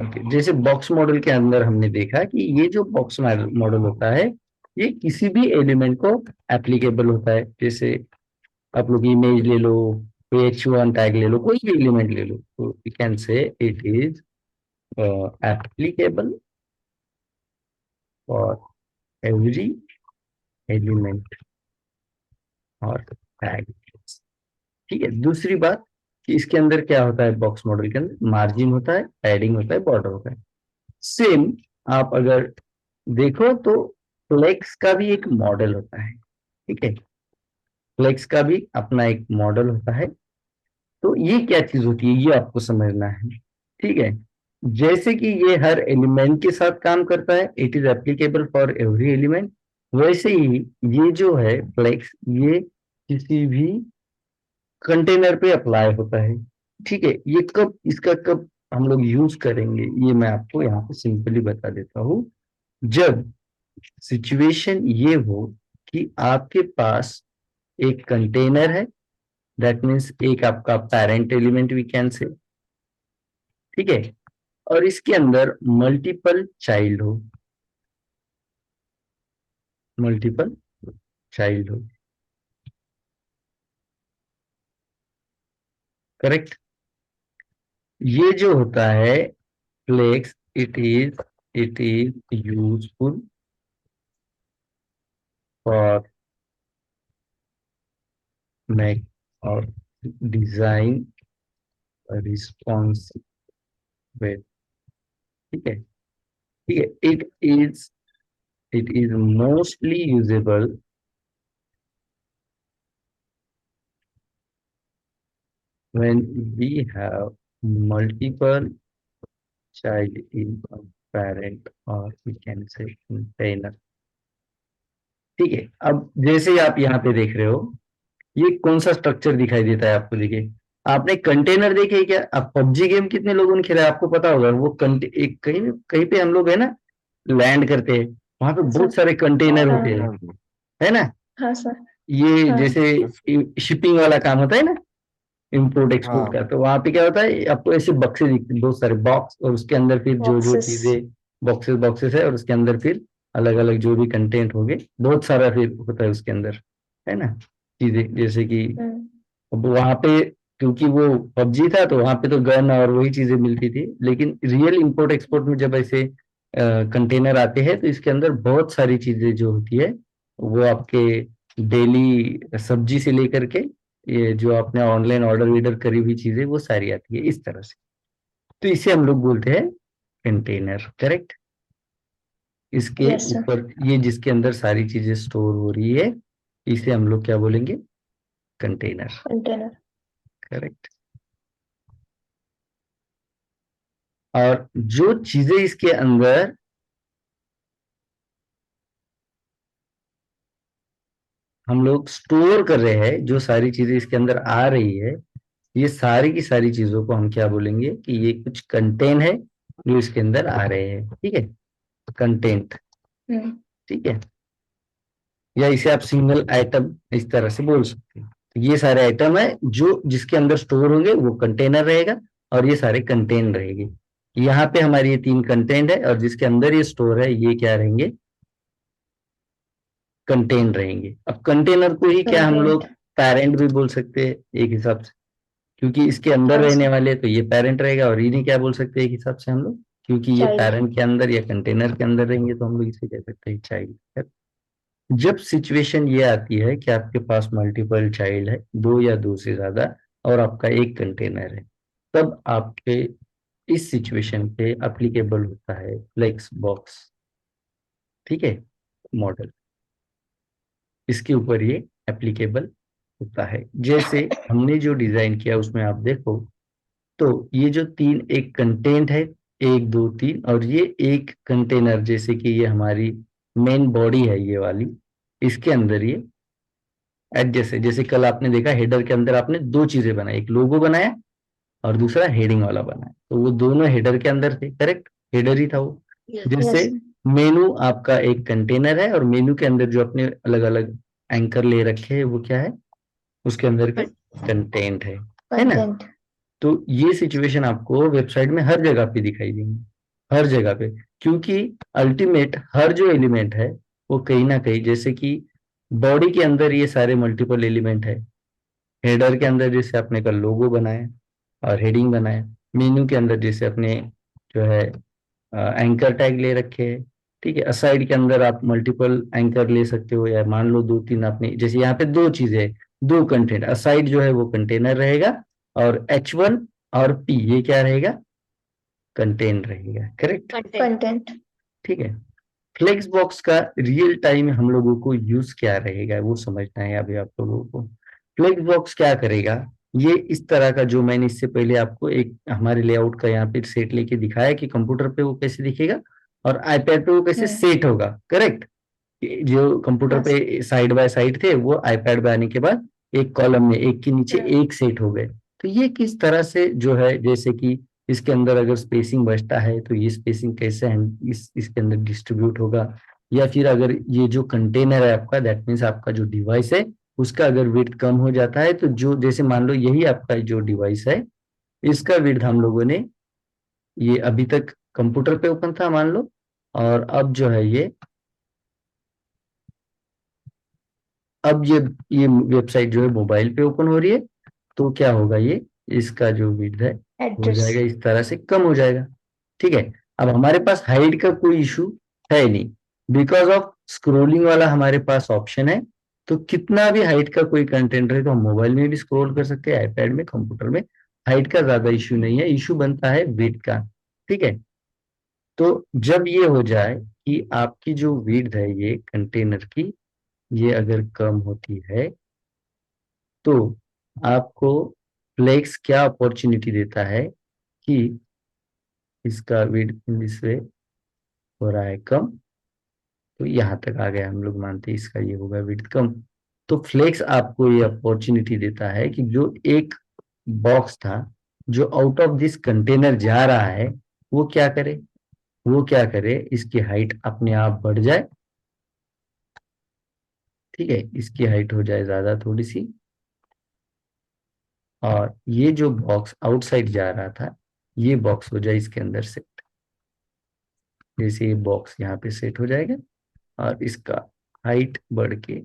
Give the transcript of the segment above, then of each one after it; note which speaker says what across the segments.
Speaker 1: Okay, जैसे box model के अंदर हमने देखा कि ये जो बॉक्स मॉडल होता है ये किसी भी एलिमेंट को एप्लीकेबल होता है। जैसे आप लोग इमेज ले लो, कोई H1 टैग ले लो, कोई भी एलिमेंट ले लो, तो you can say it is applicable for every element और टैग। ठीक है, दूसरी बात कि इसके अंदर क्या होता है, बॉक्स मॉडल के अंदर मार्जिन होता है, पैडिंग होता है, बॉर्डर होता है। सेम आप अगर देखो तो फ्लेक्स का भी एक मॉडल होता है। ठीक है, फ्लेक्स का भी अपना एक मॉडल होता है। तो ये क्या चीज होती है ये आपको समझना है। ठीक है, जैसे कि ये हर एलिमेंट के साथ काम करता है, it is applicable for every element, वैसे ही ये जो है फ्लेक्स, ये किसी भी कंटेनर पे अप्लाई होता है। ठीक है, ये कब, इसका कब हम लोग यूज करेंगे ये मैं आपको यहाँ पे सिंपली बता देता हूँ। जब सिचुएशन ये हो कि आपके पास एक कंटेनर है, दैट मीन्स एक आपका parent element we can say, ठीक है, और इसके अंदर मल्टीपल चाइल्ड हो, मल्टीपल चाइल्ड हो, करेक्ट। ये जो होता है flex, it is useful for make और डिजाइन रिस्पॉन्स with, ठीक है, ठीक है, it is mostly usable when we have multiple child in a parent or we can say container। ठीक है, अब जैसे ही आप यहाँ पे देख रहे हो ये कौन सा स्ट्रक्चर दिखाई देता है आपको, देखिए आपने कंटेनर देखे क्या, आप पबजी गेम कितने लोगों ने खेला है आपको पता होगा, वो एक कहीं कहीं पे हम लोग है ना लैंड करते हैं, वहां पे
Speaker 2: सर।
Speaker 1: बहुत सारे कंटेनर
Speaker 2: हाँ।
Speaker 1: होते हैं, है ना।
Speaker 2: हाँ सर।
Speaker 1: ये
Speaker 2: हाँ।
Speaker 1: जैसे शिपिंग वाला काम होता है ना, इंपोर्ट एक्सपोर्ट का, तो वहां पे क्या होता है आपको ऐसे बक्से दिखते हैं, बहुत सारे बॉक्स, और उसके अंदर फिर जो जो
Speaker 2: बॉक्सेस।
Speaker 1: चीजें, बॉक्सेस बॉक्सेस है, और उसके अंदर फिर अलग अलग जो भी कंटेंट होंगे, बहुत सारा फिर होता है उसके अंदर, है ना, चीजें जैसे कि
Speaker 2: हम्म।
Speaker 1: अब वहां पे, क्योंकि वो पबजी था तो वहां पे तो गन और वही चीजें मिलती थी, लेकिन रियल इंपोर्ट एक्सपोर्ट में जब ऐसे कंटेनर आते हैं तो इसके अंदर बहुत सारी चीजें जो होती है वो आपके डेली सब्जी से लेकर के ये जो आपने ऑनलाइन ऑर्डर वीडर करी हुई चीजें वो सारी आती है इस तरह से। तो इसे हम लोग बोलते हैं कंटेनर, करेक्ट। इसके
Speaker 2: यस सर।
Speaker 1: ऊपर ये जिसके अंदर सारी चीजें स्टोर हो रही है इसे हम लोग क्या बोलेंगे, कंटेनर,
Speaker 2: कंटेनर।
Speaker 1: करेक्ट। और जो चीजें इसके अंदर हम लोग स्टोर कर रहे हैं, जो सारी चीजें इसके अंदर आ रही है, ये सारी की सारी चीजों को हम क्या बोलेंगे कि ये कुछ कंटेन है जो इसके अंदर आ रहे हैं, ठीक है, कंटेंट।
Speaker 2: हम्म।
Speaker 1: ठीक है, या इसे आप सिंगल आइटम इस तरह से बोल सकते हैं। तो ये सारे आइटम है जो जिसके अंदर स्टोर होंगे वो कंटेनर रहेगा, और ये सारे कंटेन रहेंगे। यहाँ पे हमारी ये तीन कंटेंट है, और जिसके अंदर ये स्टोर है ये क्या रहेंगे, कंटेन रहेंगे। अब कंटेनर को ही क्या हम
Speaker 2: कंटेंट।
Speaker 1: लोग पेरेंट भी बोल सकते हैं एक हिसाब से, क्योंकि इसके अंदर
Speaker 2: हाँ
Speaker 1: रहने
Speaker 2: सर।
Speaker 1: वाले तो ये पेरेंट रहेगा, और इन्हें क्या बोल सकते हैं एक हिसाब से हम लोग, क्योंकि ये
Speaker 2: चाइल्ड।
Speaker 1: पेरेंट के अंदर या कंटेनर के अंदर रहेंगे तो हम लोग इसे कह सकते हैं चाइल्ड। जब सिचुएशन ये आती है कि आपके पास मल्टीपल चाइल्ड है, दो या दो से ज्यादा, और आपका एक कंटेनर है, तब आपके इस सिचुएशन पे अप्लीकेबल होता है फ्लेक्स बॉक्स, ठीक है, मॉडल, इसके ऊपर ये एप्लीकेबल होता है। जैसे हमने जो डिजाइन किया उसमें आप देखो तो ये जो तीन, एक कंटेंट है, एक दो तीन, और ये एक कंटेनर, जैसे कि ये हमारी मेन बॉडी है ये वाली, इसके अंदर ये एडजस्ट है। जैसे कल आपने देखा हेडर के अंदर आपने दो चीजें बनाई, एक लोगो बनाया और दूसरा हेडिंग वाला बनाया, तो वो दोनों हेडर के अंदर थे, करेक्ट, हेडर ही था वो। जैसे
Speaker 2: यस।
Speaker 1: मेनू आपका एक कंटेनर है, और मेनू के अंदर जो अपने अलग अलग एंकर ले रखे हैं वो क्या है, उसके अंदर के कंटेंट है ना।
Speaker 2: कंटेंट।
Speaker 1: तो ये सिचुएशन आपको वेबसाइट में हर जगह पे दिखाई देंगी, हर जगह पे, क्योंकि अल्टीमेट हर जो एलिमेंट है वो कहीं ना कहीं, जैसे कि बॉडी के अंदर ये सारे मल्टीपल एलिमेंट है, हेडर के अंदर जैसे आपने का लोगो बनाया और हेडिंग बनाया, मेन्यू के अंदर जैसे अपने जो है एंकर टैग ले रखे हैं, ठीक है, असाइड के अंदर आप मल्टीपल एंकर ले सकते हो, या मान लो दो तीन आपने, जैसे यहाँ पे दो चीजें, दो कंटेंट, असाइड जो है वो कंटेनर रहेगा, और H1 और P ये क्या रहेगा, कंटेन रहेगा, करेक्ट,
Speaker 2: कंटेंट।
Speaker 1: ठीक है। फ्लेक्स बॉक्स का रियल टाइम हम लोगों को यूज क्या रहेगा वो समझना है अभी आप लोगों को। फ्लेक्स बॉक्स क्या करेगा, ये इस तरह का, जो मैंने इससे पहले आपको एक हमारे लेआउट का यहाँ पे सेट लेके दिखाया कि कंप्यूटर पे वो कैसे दिखेगा और आईपैड पे वो कैसे सेट होगा, करेक्ट। जो कंप्यूटर
Speaker 2: Yes.
Speaker 1: पे साइड बाय साइड थे वो आईपैड पे आने के बाद एक कॉलम में एक के नीचे एक सेट हो गए। तो ये किस तरह से जो है, जैसे कि इसके अंदर अगर स्पेसिंग बचता है तो ये स्पेसिंग कैसे इसके अंदर डिस्ट्रीब्यूट होगा, या फिर अगर ये जो कंटेनर है आपका, दैट मीन्स आपका जो डिवाइस है उसका अगर विड्थ कम हो जाता है, तो जो जैसे मान लो यही आपका जो डिवाइस है, इसका विड्थ हम लोगों ने, ये अभी तक कंप्यूटर पे ओपन था मान लो, और अब जो है ये, अब ये वेबसाइट जो है मोबाइल पे ओपन हो रही है, तो क्या होगा, ये इसका जो विड्थ है हो
Speaker 2: एड्रेस।
Speaker 1: जाएगा इस तरह से कम हो जाएगा, ठीक है। अब हमारे पास हाइट का कोई इशू है नहीं, बिकॉज ऑफ स्क्रोलिंग वाला हमारे पास ऑप्शन है। तो कितना भी हाइट का कोई कंटेंट रहे तो हम मोबाइल में भी स्क्रॉल कर सकते हैं, आईपैड में, कंप्यूटर में, हाइट का ज्यादा इशू नहीं है, इशू बनता है विड्थ का, ठीक है। तो जब ये हो जाए कि आपकी जो विड्थ है ये कंटेनर की, ये अगर कम होती है, तो आपको फ्लेक्स क्या अपॉर्चुनिटी देता है कि इसका विड्थ इन दिस वे हो रहा है कम, तो यहाँ तक आ गया, हम लोग मानते हैं इसका ये होगा विड्थ कम। तो फ्लेक्स आपको ये अपॉर्चुनिटी देता है कि जो एक बॉक्स था जो आउट ऑफ दिस कंटेनर जा रहा है, वो क्या करे, वो क्या करे, इसकी हाइट अपने आप बढ़ जाए, ठीक है, इसकी हाइट हो जाए ज्यादा थोड़ी सी, और ये जो बॉक्स आउटसाइड जा रहा था ये बॉक्स हो जाए इसके अंदर सेट, जैसे ये बॉक्स यहाँ पे सेट हो जाएगा और इसका हाइट बढ़ के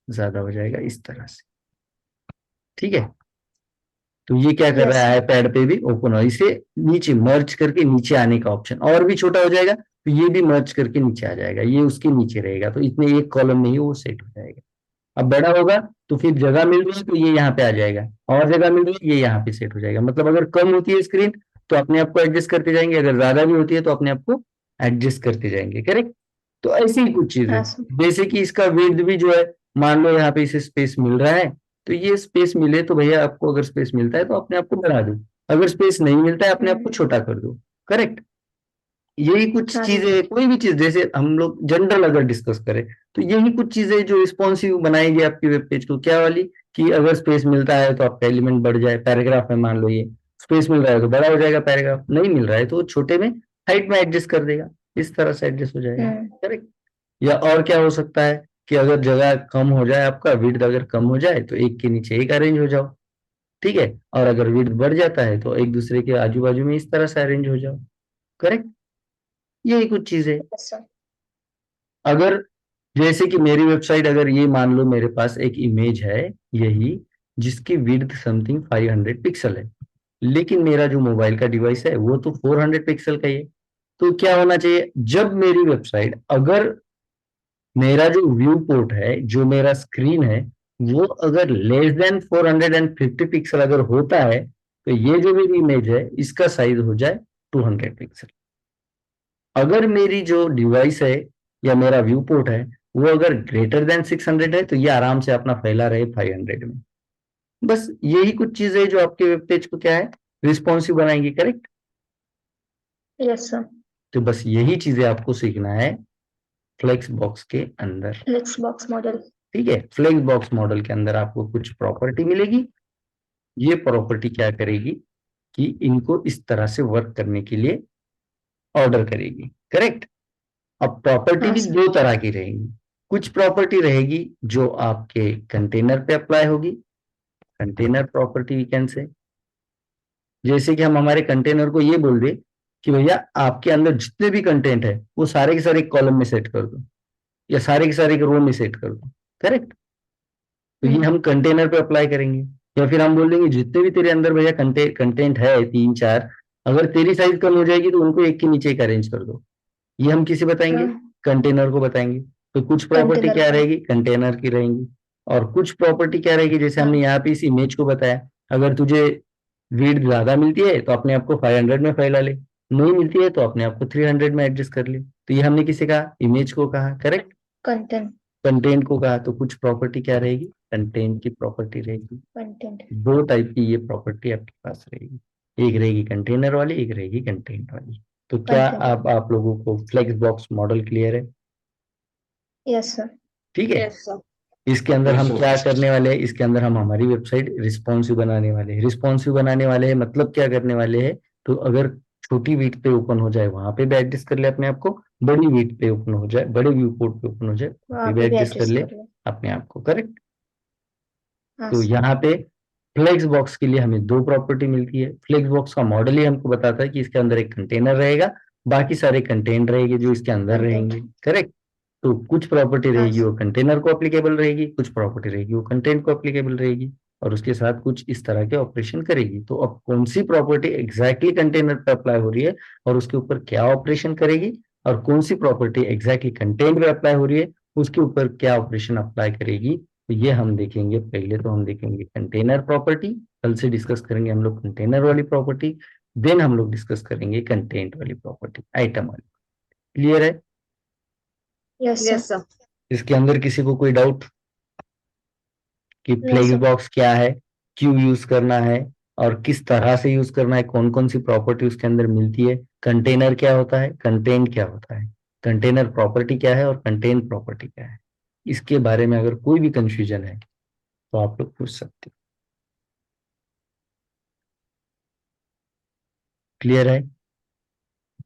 Speaker 1: ज्यादा हो जाएगा इस तरह से, ठीक है। तो ये क्या कर रहा
Speaker 2: यस।
Speaker 1: है, आईपैड पे भी ओपन हो, इसे नीचे मर्ज करके नीचे आने का ऑप्शन, और भी छोटा हो जाएगा तो ये भी मर्ज करके नीचे आ जाएगा, ये उसके नीचे रहेगा, तो इतने एक कॉलम में ही वो सेट हो जाएगा। अब बड़ा होगा तो फिर जगह मिल रही है तो ये यहाँ पे आ जाएगा, और जगह मिल रही है ये यहाँ पे सेट हो जाएगा, मतलब अगर कम होती है स्क्रीन तो अपने आप को एडजस्ट करते जाएंगे, अगर ज्यादा भी होती है तो अपने आप को एडजस्ट करते जाएंगे, करेक्ट। तो ऐसी ही कुछ चीज है,
Speaker 2: हाँ सर।
Speaker 1: जैसे कि इसका विड्थ भी जो है, मान लो यहाँ पे इसे स्पेस मिल रहा है, तो ये स्पेस मिले तो भैया आपको अगर स्पेस मिलता है तो अपने आप को बढ़ा दो, अगर स्पेस नहीं मिलता है अपने आप को छोटा कर दो, करेक्ट। यही कुछ
Speaker 2: हाँ जी।
Speaker 1: चीजें, कोई भी चीज जैसे हम लोग जनरल अगर डिस्कस करें, तो यही कुछ चीजें जो रिस्पॉन्सिव बनाएगी आपकी वेब पेज को, क्या वाली, कि अगर स्पेस मिलता है तो आपका एलिमेंट बढ़ जाए, पैराग्राफ में मान लो ये स्पेस मिल रहा है तो बड़ा हो जाएगा, पैराग्राफ नहीं मिल रहा है तो वो छोटे में हाइट में एडजस्ट कर देगा, इस तरह से एडजस्ट हो जाएगा, करेक्ट। या और क्या हो सकता है कि अगर जगह कम हो जाए, आपका विड्थ अगर कम हो जाए तो एक के नीचे एक अरेंज हो जाओ, ठीक है, और अगर विड्थ बढ़ जाता है तो एक दूसरे के आजू बाजू में इस तरह से अरेंज हो जाओ, करेक्ट। यही कुछ चीजें।
Speaker 2: Yes sir.
Speaker 1: अगर जैसे कि मेरी वेबसाइट, अगर ये मान लो मेरे पास एक इमेज है यही, जिसकी विड्थ समथिंग 500 पिक्सल है, लेकिन मेरा जो मोबाइल का डिवाइस है वो तो 400 पिक्सल का ही है, तो क्या होना चाहिए, जब मेरी वेबसाइट, अगर मेरा जो व्यू पोर्ट है, जो मेरा स्क्रीन है, वो अगर लेस देन 450 पिक्सल अगर होता है, तो ये जो मेरी इमेज है इसका साइज हो जाए 200 पिक्सल। अगर मेरी जो डिवाइस है या मेरा व्यू पोर्ट है वो अगर ग्रेटर देन 600 है, तो ये आराम से अपना फैला रहे 500 में। बस यही कुछ चीजें जो आपके वेब पेज को क्या है, रिस्पॉन्सिव बनाएंगी, करेक्ट।
Speaker 2: Yes sir.
Speaker 1: तो बस यही चीजें आपको सीखना है फ्लेक्स बॉक्स के अंदर,
Speaker 2: फ्लेक्स बॉक्स मॉडल।
Speaker 1: ठीक है। फ्लेक्स बॉक्स मॉडल के अंदर आपको कुछ प्रॉपर्टी मिलेगी, ये प्रॉपर्टी क्या करेगी कि इनको इस तरह से वर्क करने के लिए ऑर्डर करेगी, करेक्ट। अब प्रॉपर्टी
Speaker 2: हाँ
Speaker 1: भी
Speaker 2: सर।
Speaker 1: दो तरह की रहेगी, कुछ प्रॉपर्टी रहेगी जो आपके कंटेनर पे अप्लाई होगी, container property we can say. जैसे कि हम हमारे कंटेनर को ये बोल दे कि भैया आपके अंदर जितने भी कंटेंट है वो सारे के सारे एक कॉलम में सेट कर दो या सारे के सारे एक रो में सेट कर दो, करेक्ट। तो ये हम कंटेनर पे अप्लाई करेंगे। या फिर हम बोल देंगे जितने भी तेरे अंदर भैया कंटेंट है 3 4, अगर तेरी साइज कम हो जाएगी तो उनको एक के नीचे एक अरेंज कर दो। ये हम किसे बताएंगे? कंटेनर को बताएंगे। तो कुछ प्रॉपर्टी
Speaker 2: कंटेनर
Speaker 1: क्या
Speaker 2: को।
Speaker 1: रहेगी? कंटेनर की रहेंगी। और कुछ प्रॉपर्टी क्या रहेगी, जैसे हमने यहाँ पे इस इमेज को बताया, अगर तुझे विड्थ ज्यादा मिलती है तो अपने आप को 500 में फैला ले, नहीं मिलती है तो अपने आप को 300 में एडजस्ट कर ले। तो ये हमने किसे कहा? इमेज को कहा, करेक्ट।
Speaker 2: कंटेंट।
Speaker 1: कंटेंट को कहा। तो कुछ प्रॉपर्टी क्या रहेगी? कंटेंट की प्रॉपर्टी रहेगी।
Speaker 2: कंटेंट।
Speaker 1: दो टाइप की ये प्रॉपर्टी आपके पास रहेगी, एक रहेगी कंटेनर वाली, एक रहेगी कंटेंट वाली। तो क्या
Speaker 2: कंटेंट।
Speaker 1: आप लोगों को फ्लेक्स बॉक्स मॉडल क्लियर है?
Speaker 2: Yes sir.
Speaker 1: ठीक है।
Speaker 3: Yes sir.
Speaker 1: इसके अंदर हम क्या करने वाले हैं? इसके अंदर हम हमारी वेबसाइट रिस्पॉन्सिव बनाने वाले हैं। रिस्पॉन्सिव बनाने वाले हैं मतलब क्या करने वाले हैं? तो अगर छोटी वीट पे ओपन हो जाए वहां पे भी एडजस्ट कर ले अपने आप को, बड़ी वीट पे ओपन हो जाए, बड़े व्यू पोर्ट पे ओपन हो जाए वहां पे
Speaker 2: वहाँ
Speaker 1: भी
Speaker 2: पे भी
Speaker 1: एडजस्ट कर
Speaker 2: एडजस्ट
Speaker 1: ले
Speaker 2: कर लो।
Speaker 1: अपने आप को, करेक्ट।
Speaker 2: हाँ
Speaker 1: तो
Speaker 2: सर।
Speaker 1: यहाँ पे फ्लेक्स बॉक्स के लिए हमें दो प्रॉपर्टी मिलती है। फ्लेक्स बॉक्स का मॉडल ही हमको बताता है कि इसके अंदर एक कंटेनर रहेगा, बाकी सारे कंटेंट रहेंगे जो इसके अंदर
Speaker 2: कंटेंट।
Speaker 1: रहेंगे, करेक्ट। तो कुछ प्रॉपर्टी
Speaker 2: हाँ
Speaker 1: रहेगी वो
Speaker 2: सर।
Speaker 1: कंटेनर को अप्लीकेबल रहेगी, कुछ प्रॉपर्टी रहेगी वो कंटेंट को अप्लीकेबल रहेगी, और उसके साथ कुछ इस तरह के ऑपरेशन करेगी। तो अब कौन सी प्रॉपर्टी एग्जैक्टली कंटेनर पे अप्लाई हो रही है और उसके ऊपर क्या ऑपरेशन करेगी, और कौन सी प्रॉपर्टी एग्जैक्टली कंटेंट पे अप्लाई हो रही है उसके ऊपर क्या ऑपरेशन अप्लाई करेगी, तो ये हम देखेंगे। पहले तो हम देखेंगे कंटेनर प्रॉपर्टी, कल से डिस्कस करेंगे हम लोग कंटेनर वाली प्रॉपर्टी, देन हम लोग डिस्कस करेंगे कंटेंट वाली प्रॉपर्टी, आइटम वाली। क्लियर है?
Speaker 2: Yes sir.
Speaker 3: Yes sir.
Speaker 1: इसके अंदर किसी को कोई डाउट कि
Speaker 2: नो
Speaker 1: फ्लेक्स
Speaker 2: सर।
Speaker 1: बॉक्स क्या है, क्यों यूज करना है, और किस तरह से यूज करना है, कौन कौन सी प्रॉपर्टी उसके अंदर मिलती है, कंटेनर क्या होता है, कंटेंट क्या होता है, कंटेनर प्रॉपर्टी क्या है और कंटेंट प्रॉपर्टी क्या है, इसके बारे में अगर कोई भी कंफ्यूजन है तो आप लोग पूछ सकते हो। क्लियर है?